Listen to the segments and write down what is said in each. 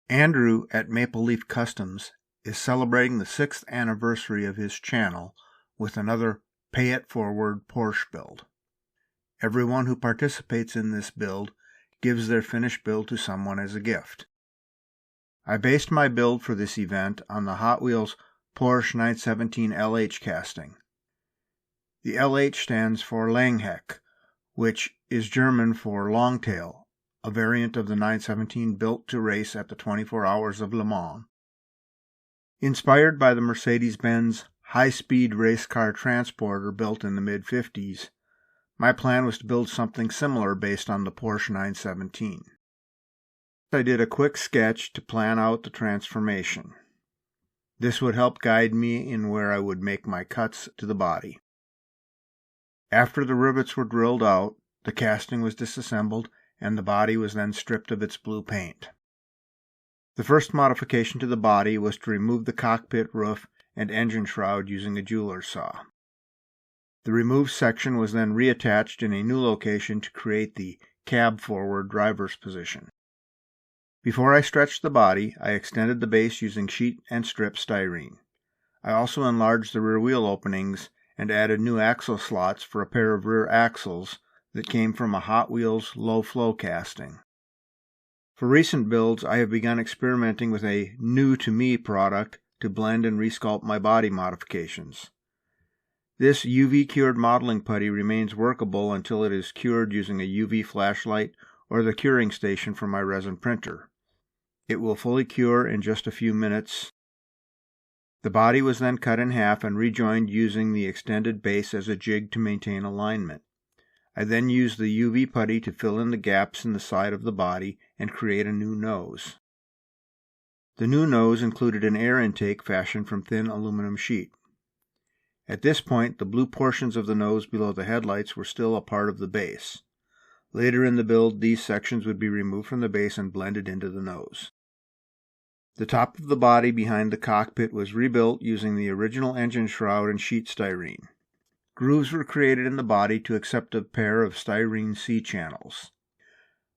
Andrew at Maple Leaf Customs is celebrating the 6th anniversary of his channel with another Pay It Forward Porsche build. Everyone who participates in this build gives their finished build to someone as a gift. I based my build for this event on the Hot Wheels Porsche 917 LH casting. The LH stands for Langheck, which is German for Longtail, a variant of the 917 built to race at the 24 Hours of Le Mans. Inspired by the Mercedes-Benz high-speed race car transporter built in the mid-50s, my plan was to build something similar based on the Porsche 917. I did a quick sketch to plan out the transformation. This would help guide me in where I would make my cuts to the body. After the rivets were drilled out, the casting was disassembled and the body was then stripped of its blue paint. The first modification to the body was to remove the cockpit roof and engine shroud using a jeweler's saw. The removed section was then reattached in a new location to create the cab-forward driver's position. Before I stretched the body, I extended the base using sheet and strip styrene. I also enlarged the rear wheel openings and added new axle slots for a pair of rear axles that came from a Hot Wheels low-flow casting. For recent builds, I have begun experimenting with a new-to-me product to blend and resculpt my body modifications. This UV-cured modeling putty remains workable until it is cured using a UV flashlight or the curing station from my resin printer. It will fully cure in just a few minutes. The body was then cut in half and rejoined using the extended base as a jig to maintain alignment. I then used the UV putty to fill in the gaps in the side of the body and create a new nose. The new nose included an air intake fashioned from thin aluminum sheet. At this point, the blue portions of the nose below the headlights were still a part of the base. Later in the build, these sections would be removed from the base and blended into the nose. The top of the body behind the cockpit was rebuilt using the original engine shroud and sheet styrene. Grooves were created in the body to accept a pair of styrene C-channels.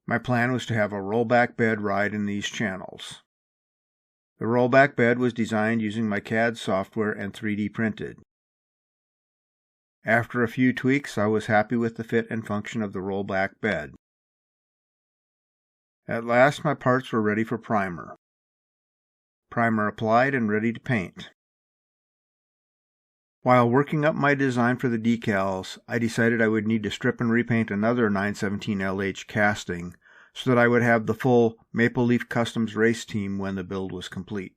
My plan was to have a rollback bed ride in these channels. The rollback bed was designed using my CAD software and 3D printed. After a few tweaks, I was happy with the fit and function of the rollback bed. At last, my parts were ready for primer. Primer applied and ready to paint. While working up my design for the decals, I decided I would need to strip and repaint another 917 LH casting so that I would have the full Maple Leaf Customs race team when the build was complete.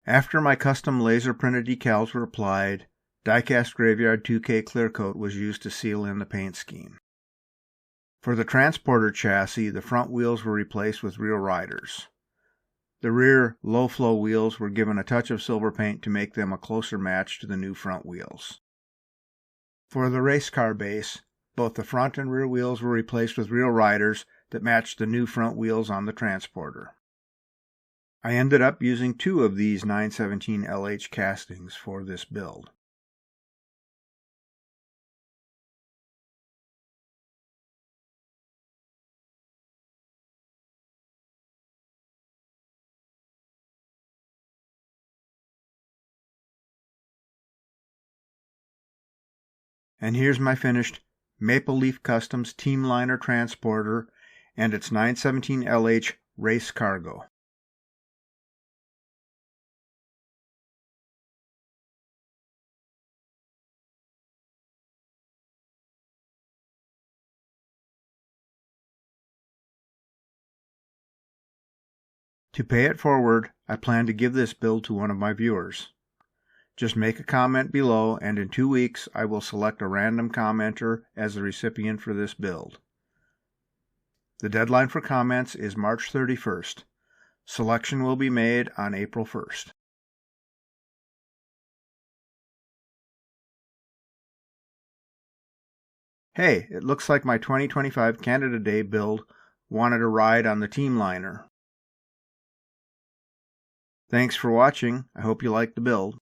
After my custom laser printed decals were applied, die-cast Graveyard 2K clear coat was used to seal in the paint scheme. For the transporter chassis, the front wheels were replaced with rear riders. The rear low-flow wheels were given a touch of silver paint to make them a closer match to the new front wheels. For the race car base, both the front and rear wheels were replaced with rear riders that matched the new front wheels on the transporter. I ended up using 2 of these 917 LH castings for this build. And here's my finished Maple Leaf Customs Team Liner Transporter and its 917 LH Race Cargo. To pay it forward, I plan to give this build to one of my viewers. Just make a comment below, and in 2 weeks I will select a random commenter as the recipient for this build. The deadline for comments is March 31st. Selection will be made on April 1st. Hey, it looks like my 2025 Canada Day build wanted a ride on the Team Liner. Thanks for watching. I hope you liked the build.